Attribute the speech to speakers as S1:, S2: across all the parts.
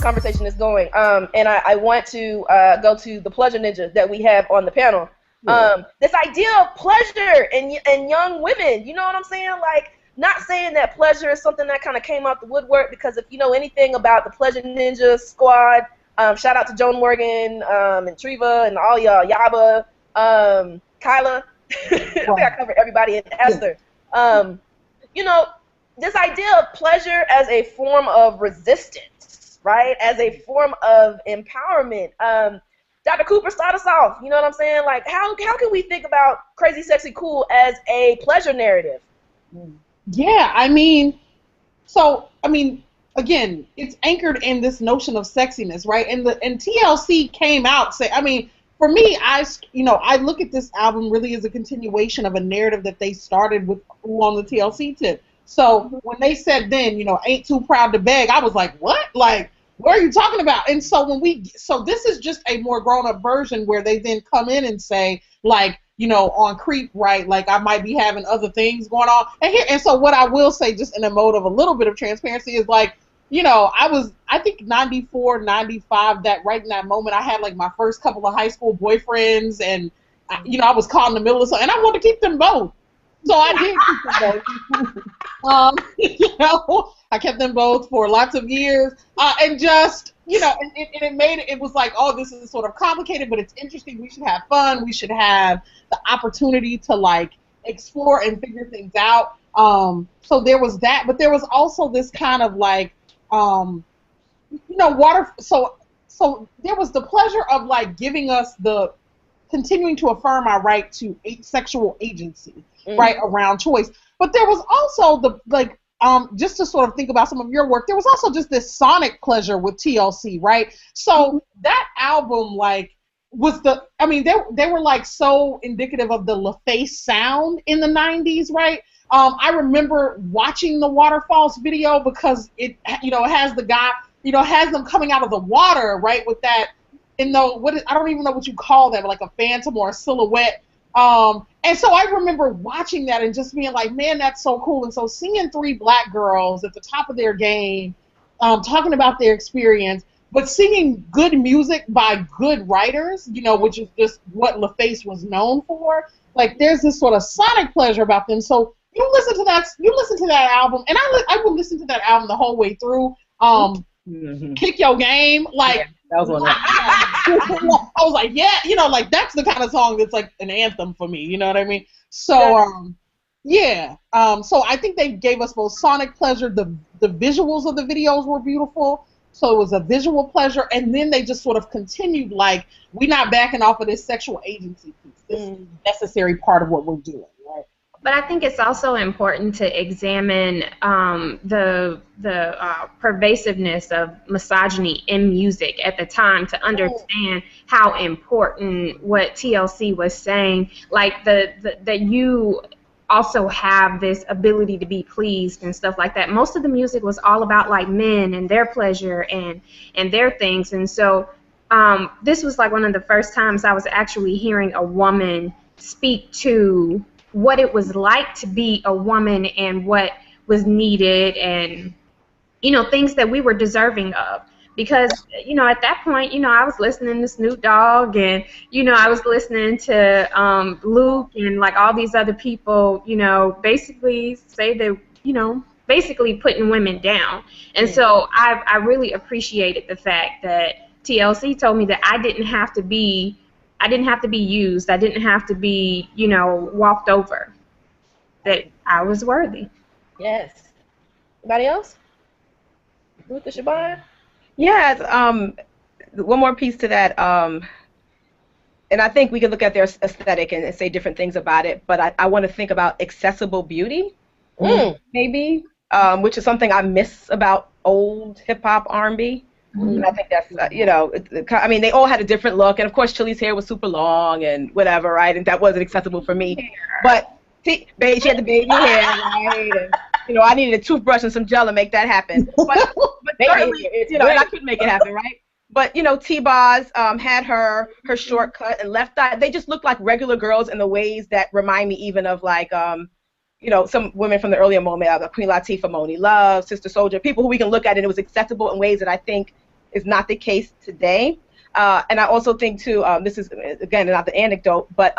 S1: conversation is going. And I want to go to the pleasure ninja that we have on the panel. This idea of pleasure in young women, you know what I'm saying? Like, not saying that pleasure is something that kind of came out the woodwork, because if you know anything about the Pleasure Ninja Squad, shout out to Joan Morgan and Treva and all y'all, Yaba, Kyla. I think I covered everybody, and Esther. You know, this idea of pleasure as a form of resistance, right? As a form of empowerment. Dr. Cooper, start us off. You know what I'm saying? Like, how can we think about Crazy Sexy Cool as a pleasure narrative?
S2: Yeah, I mean, again, it's anchored in this notion of sexiness, right? And TLC came out for me, I look at this album really as a continuation of a narrative that they started with on the TLC tip. So when they said then, ain't too proud to beg, I was like, what? Like, what are you talking about? And so this is just a more grown-up version where they then come in and say, like, on Creep, right, like, I might be having other things going on. And so what I will say, just in a mode of a little bit of transparency, is like, I think 94, 95, that right in that moment, I had like my first couple of high school boyfriends, and I was caught in the middle of something, and I wanted to keep them both. So I did keep them both. I kept them both for lots of years, and just, and it was like, oh, this is sort of complicated, but it's interesting. We should have fun. We should have the opportunity to, like, explore and figure things out. So there was that, but there was also this kind of, like, so there was the pleasure of, like, giving us continuing to affirm our right to sexual agency, right, around choice. But there was also just to sort of think about some of your work, there was also just this sonic pleasure with TLC, right? So that album, like, they were like so indicative of the LaFace sound in the 90s, right? I remember watching the Waterfalls video because it has the guy, has them coming out of the water, right, with that, I don't even know what you call that, but like a phantom or a silhouette. And so I remember watching that and just being like, man, that's so cool. And so seeing three black girls at the top of their game, talking about their experience, but singing good music by good writers, which is just what LaFace was known for. Like, there's this sort of sonic pleasure about them. So you listen to that album, and I would listen to that album the whole way through. Kick Your Game, like, yeah, that was one. I was like, yeah, like, that's the kind of song that's like an anthem for me. You know what I mean? So, so I think they gave us both sonic pleasure. The visuals of the videos were beautiful. So it was a visual pleasure, and then they just sort of continued, like, we're not backing off of this sexual agency piece. This is a necessary part of what we're doing, right?
S3: But I think it's also important to examine the pervasiveness of misogyny in music at the time to understand how important what TLC was saying, like that you also have this ability to be pleased and stuff like that. Most of the music was all about, like, men and their pleasure and their things, and so this was like one of the first times I was actually hearing a woman speak to what it was like to be a woman and what was needed, and things that we were deserving of. Because, at that point, I was listening to Snoop Dogg, and, I was listening to Luke and, like, all these other people, basically say that, basically putting women down. And so I really appreciated the fact that TLC told me that I didn't have to be used. I didn't have to be, walked over. That I was worthy.
S1: Yes. Anybody else? Ruth or Shabana?
S4: Yeah, one more piece to that, and I think we can look at their aesthetic and say different things about it, but I want to think about accessible beauty, maybe, which is something I miss about old hip-hop R&B. And I think that's, they all had a different look, and of course Chili's hair was super long and whatever, right, and that wasn't accessible for me, but she had the baby hair, right, and, I needed a toothbrush and some gel to make that happen, but certainly, I couldn't make it happen, right? But, T-Boz had her shortcut and left eye. They just looked like regular girls in the ways that remind me even of, like, some women from the earlier moment, Queen Latifah, Moni Love, Sister Soldier, people who we can look at and it was accessible in ways that I think is not the case today. And I also think too, this is again not the anecdote, but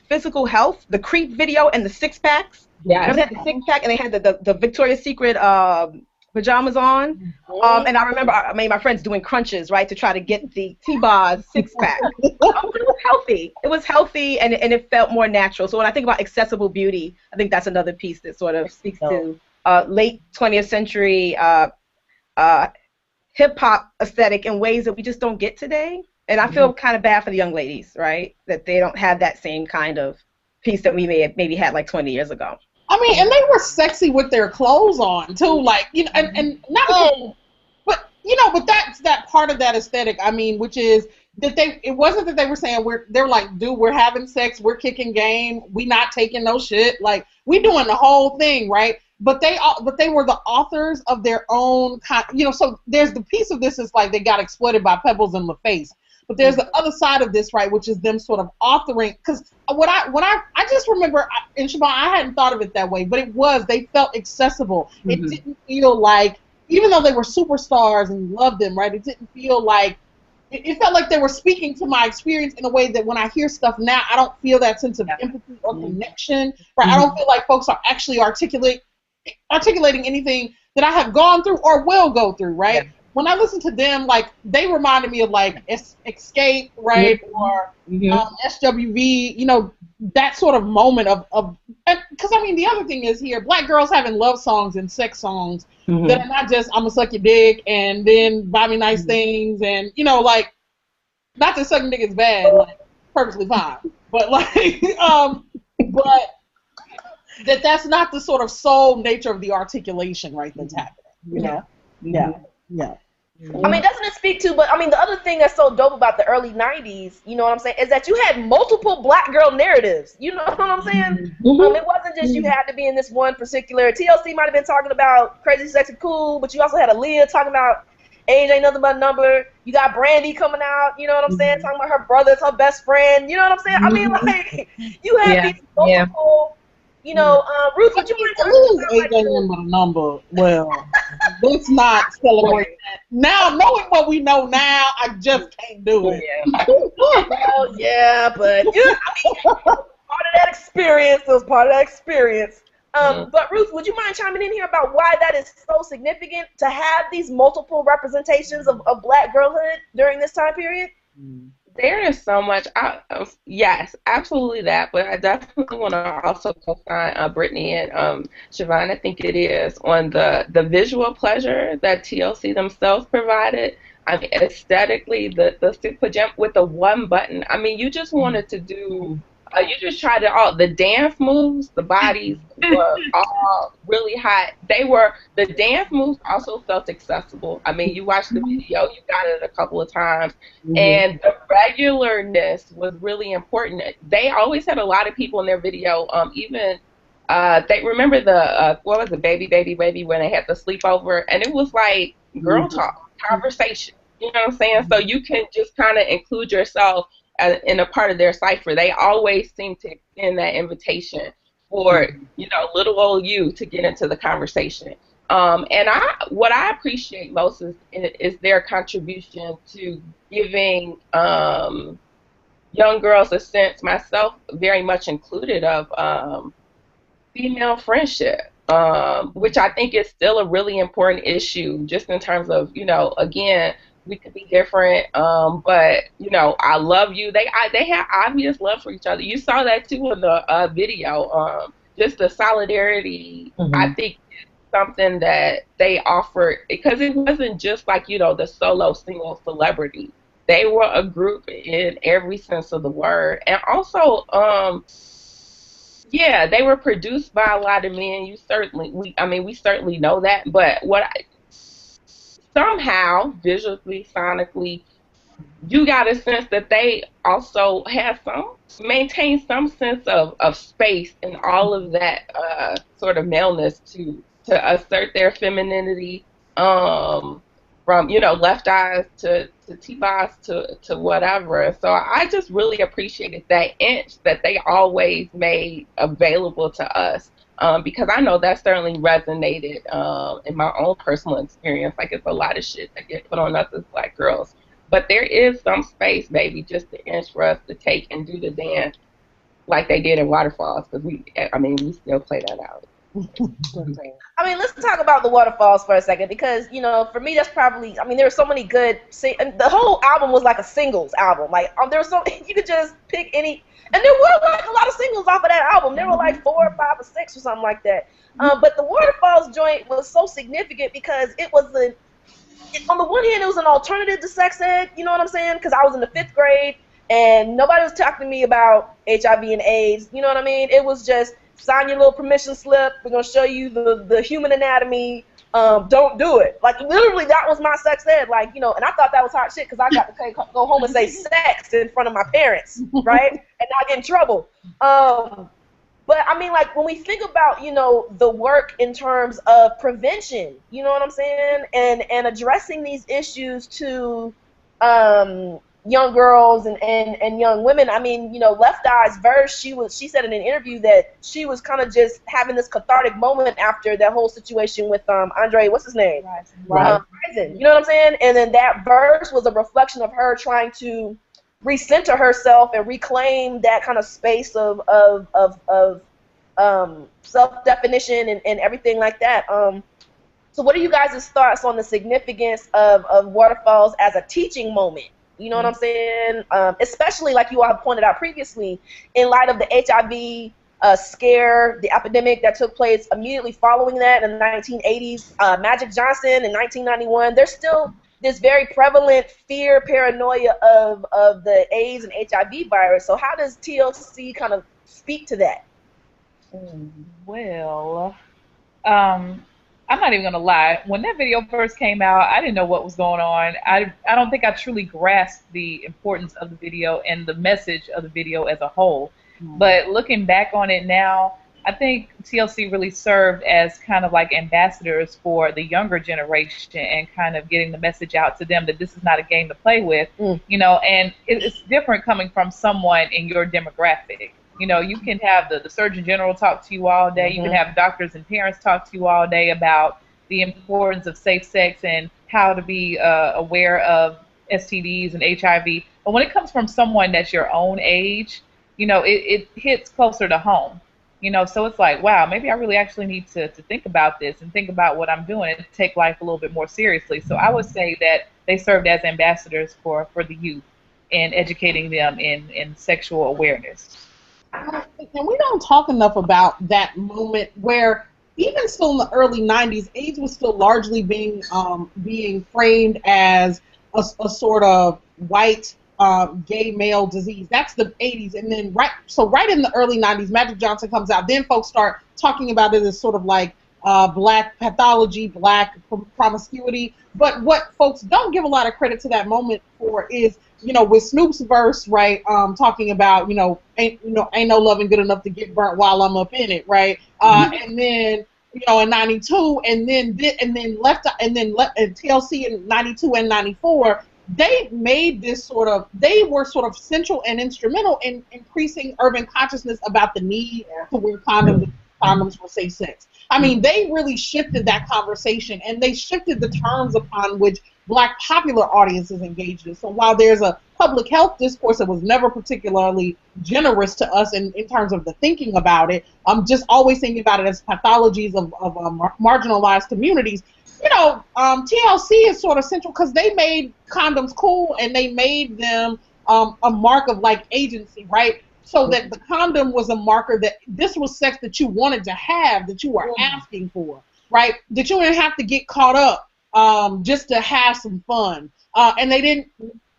S4: physical health, the creep video and the six packs.
S3: Yes.
S4: Remember they had the six pack and they had the Victoria's Secret pajamas on. And I remember I made my friends doing crunches, right, to try to get the T-Boz six pack. It was healthy. It was healthy and it felt more natural. So when I think about accessible beauty, I think that's another piece that sort of speaks to late 20th century hip hop aesthetic in ways that we just don't get today. And I feel kind of bad for the young ladies, right, that they don't have that same kind of piece that we maybe had like 20 years ago.
S2: I mean, and they were sexy with their clothes on too, like, you know, and not, but you know, but that's that part of that aesthetic. I mean, which is that it wasn't that they were saying they were like, dude, we're having sex, we're kicking game, we not taking no shit, like we doing the whole thing, right? But they were the authors of their own you know. So there's the piece of this is like they got exploited by Pebbles in the face. But there's the other side of this, right, which is them sort of authoring. Because I just remember, and Siobhan, I hadn't thought of it that way, but they felt accessible. It didn't feel like, even though they were superstars and you loved them, right, it didn't feel like, it felt like they were speaking to my experience in a way that when I hear stuff now, I don't feel that sense of empathy or connection, right? I don't feel like folks are actually articulating anything that I have gone through or will go through, right? Yeah. When I listen to them, like, they reminded me of, like, Escape, right, or SWV, you know, that sort of moment of because, I mean, the other thing is here, black girls having love songs and sex songs that are not just, I'm gonna suck your dick and then buy me nice things and, you know, like, not that sucking dick is bad, like, perfectly fine, but, like, but that's not the sort of soul nature of the articulation, right, that's happening, you know? Yeah.
S1: I mean, doesn't it speak to, but I mean, the other thing that's so dope about the early 90s, you know what I'm saying, is that you had multiple black girl narratives. You know what I'm saying? It wasn't just you had to be in this one particular, TLC might have been talking about Crazy Sexy Cool, but you also had Aaliyah talking about age ain't nothing but a number. You got Brandy coming out, you know what I'm saying, talking about her brother's her best friend, you know what I'm saying? I mean, like, you had these multiple... You know, Ruth, would you mind
S2: telling us? Age ain't but a number. Well, let's not celebrate that. Now, knowing what we know now, I just can't do it.
S1: Well, yeah, but I mean, part of that experience. It was part of that experience. But Ruth, would you mind chiming in here about why that is so significant to have these multiple representations of black girlhood during this time period?
S5: There is so much. Yes, absolutely that. But I definitely want to also co-sign Brittany and Siobhan. I think it is on the visual pleasure that TLC themselves provided. I mean, aesthetically, the stick pajama with the one button. I mean, you just wanted to do. You just tried it all. The dance moves, the bodies were all really hot. The dance moves also felt accessible. I mean, you watched the video, you got it a couple of times, and the regularness was really important. They always had a lot of people in their video, even, they remember what was it, Baby, when they had the sleepover, and it was like girl talk, conversation, you know what I'm saying? So you can just kind of include yourself in a part of their cipher. They always seem to extend that invitation for, you know, little old you to get into the conversation. And what I appreciate most is their contribution to giving young girls a sense, myself very much included, of female friendship, which I think is still a really important issue, just in terms of, you know, again, we could be different, but, you know, I love you. They have obvious love for each other. You saw that, too, in the video. Just the solidarity, I think, is something that they offered, because it wasn't just like, you know, the solo single celebrity. They were a group in every sense of the word. And also, yeah, they were produced by a lot of men. We certainly know that. But somehow, visually, sonically, you got a sense that they also maintain some sense of space and all of that sort of maleness to assert their femininity, from, you know, Left Eyes to T-Boz to whatever. So I just really appreciated that inch that they always made available to us. because I know that certainly resonated in my own personal experience. Like, it's a lot of shit that gets put on us as Black girls. But there is some space, baby, just an inch for us to take and do the dance like they did in Waterfalls, because we still play that out.
S1: I mean, let's talk about the Waterfalls for a second, because, you know, for me, that's probably, I mean, there were so many good, and the whole album was like a singles album. Like, there was so, you could just pick any, and there were like a lot of singles off of that album. There were like 4 or 5 or 6 or something like that. But the Waterfalls joint was so significant because it was on the one hand, it was an alternative to sex ed, you know what I'm saying? Because I was in the 5th grade, and nobody was talking to me about HIV and AIDS, you know what I mean? It was just, sign your little permission slip, we're going to show you the human anatomy, don't do it. Like, literally, that was my sex ed, like, you know, and I thought that was hot shit because I got to go home and say sex in front of my parents, right, and not get in trouble. But, I mean, like, when we think about, you know, the work in terms of prevention, you know what I'm saying, and addressing these issues to young girls and young women, I mean, you know, Left Eye's verse, she said in an interview that she was kind of just having this cathartic moment after that whole situation with Andre, what's his name? Rison, you know what I'm saying? And then that verse was a reflection of her trying to recenter herself and reclaim that kind of space of self-definition and everything like that. So what are you guys' thoughts on the significance of Waterfalls as a teaching moment? You know what I'm saying? Especially, like you all have pointed out previously, in light of the HIV scare, the epidemic that took place immediately following that in the 1980s, Magic Johnson in 1991, there's still this very prevalent fear, paranoia of the AIDS and HIV virus. So how does TLC kind of speak to that?
S6: Well, I'm not even going to lie. When that video first came out, I didn't know what was going on. I don't think I truly grasped the importance of the video and the message of the video as a whole. But looking back on it now, I think TLC really served as kind of like ambassadors for the younger generation and kind of getting the message out to them that this is not a game to play with, you know, and it's different coming from someone in your demographic. You know, you can have the Surgeon General talk to you all day. You can have doctors and parents talk to you all day about the importance of safe sex and how to be aware of STDs and HIV. But when it comes from someone that's your own age, you know, it hits closer to home. You know, so it's like, wow, maybe I really actually need to think about this and think about what I'm doing and take life a little bit more seriously. So I would say that they served as ambassadors for the youth and educating them in sexual awareness.
S2: And we don't talk enough about that moment where even still in the early 90s, AIDS was still largely being framed as a sort of white gay male disease. That's the 80s. And then right in the early 90s, Magic Johnson comes out. Then folks start talking about it as sort of like black pathology, black promiscuity. But what folks don't give a lot of credit to that moment for is, you know, with Snoop's verse, right, talking about, ain't no loving good enough to get burnt while I'm up in it, right? And then, you know, in 92, and then TLC in 92 and 94, they made this they were sort of central and instrumental in increasing urban consciousness about the need to wear condoms for safe sex. I mean, they really shifted that conversation, and they shifted the terms upon which black popular audiences engaged in. So while there's a public health discourse that was never particularly generous to us in terms of the thinking about it, I'm just always thinking about it as pathologies of marginalized communities. You know, TLC is sort of central because they made condoms cool, and they made them a mark of like agency, right? So that the condom was a marker that this was sex that you wanted to have, that you were asking for, right? That you didn't have to get caught up just to have some fun. And they didn't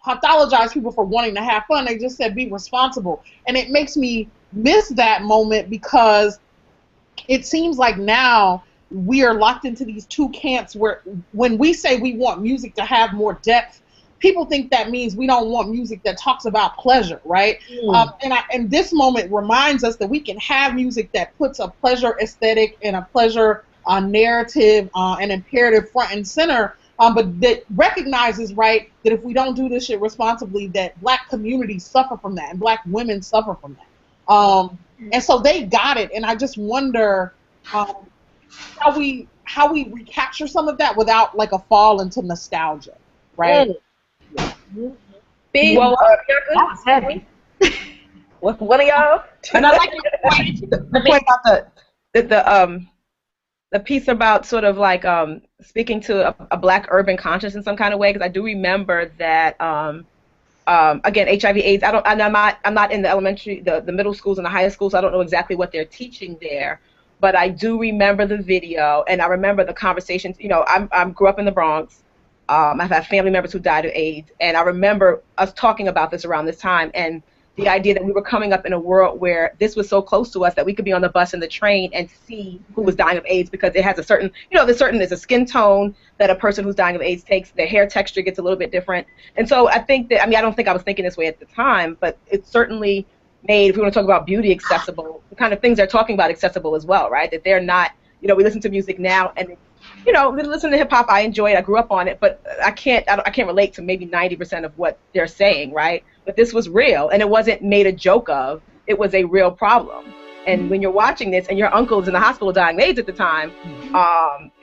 S2: pathologize people for wanting to have fun. They just said be responsible. And it makes me miss that moment because it seems like now we are locked into these two camps where when we say we want music to have more depth, people think that means we don't want music that talks about pleasure, right? And this moment reminds us that we can have music that puts a pleasure aesthetic and a pleasure narrative and imperative front and center, but that recognizes, right, that if we don't do this shit responsibly, that black communities suffer from that and black women suffer from that. And so they got it, and I just wonder how we recapture some of that without like a fall into nostalgia, right?
S1: Big,
S3: Well, that was heavy.
S1: one of y'all.
S4: And I like the point about the piece about sort of like speaking to a black urban conscience in some kind of way, because I do remember that again, HIV/AIDS. I'm not in the elementary, the middle schools and the high schools. So I don't know exactly what they're teaching there, but I do remember the video, and I remember the conversations. You know, I grew up in the Bronx. I've had family members who died of AIDS, and I remember us talking about this around this time, and the idea that we were coming up in a world where this was so close to us that we could be on the bus and the train and see who was dying of AIDS, because it has a certain, there's a skin tone that a person who's dying of AIDS takes. Their hair texture gets a little bit different. And so I think that, I don't think I was thinking this way at the time, but it certainly made, if we want to talk about beauty accessible, the kind of things they're talking about accessible as well, right? That they're not, we listen to music now and we listen to hip hop. I enjoy it. I grew up on it, but I can't relate to maybe 90% of what they're saying, right? But this was real, and it wasn't made a joke of. It was a real problem. And when you're watching this, and your uncle's in the hospital dying of AIDS at the time,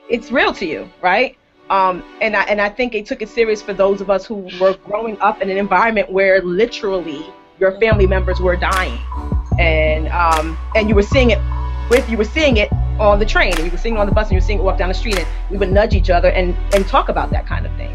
S4: it's real to you, right? And I think it took it serious for those of us who were growing up in an environment where literally your family members were dying, and you were seeing it on the train, and you were seeing it on the bus, and you were seeing it walk down the street, and we would nudge each other and talk about that kind of thing.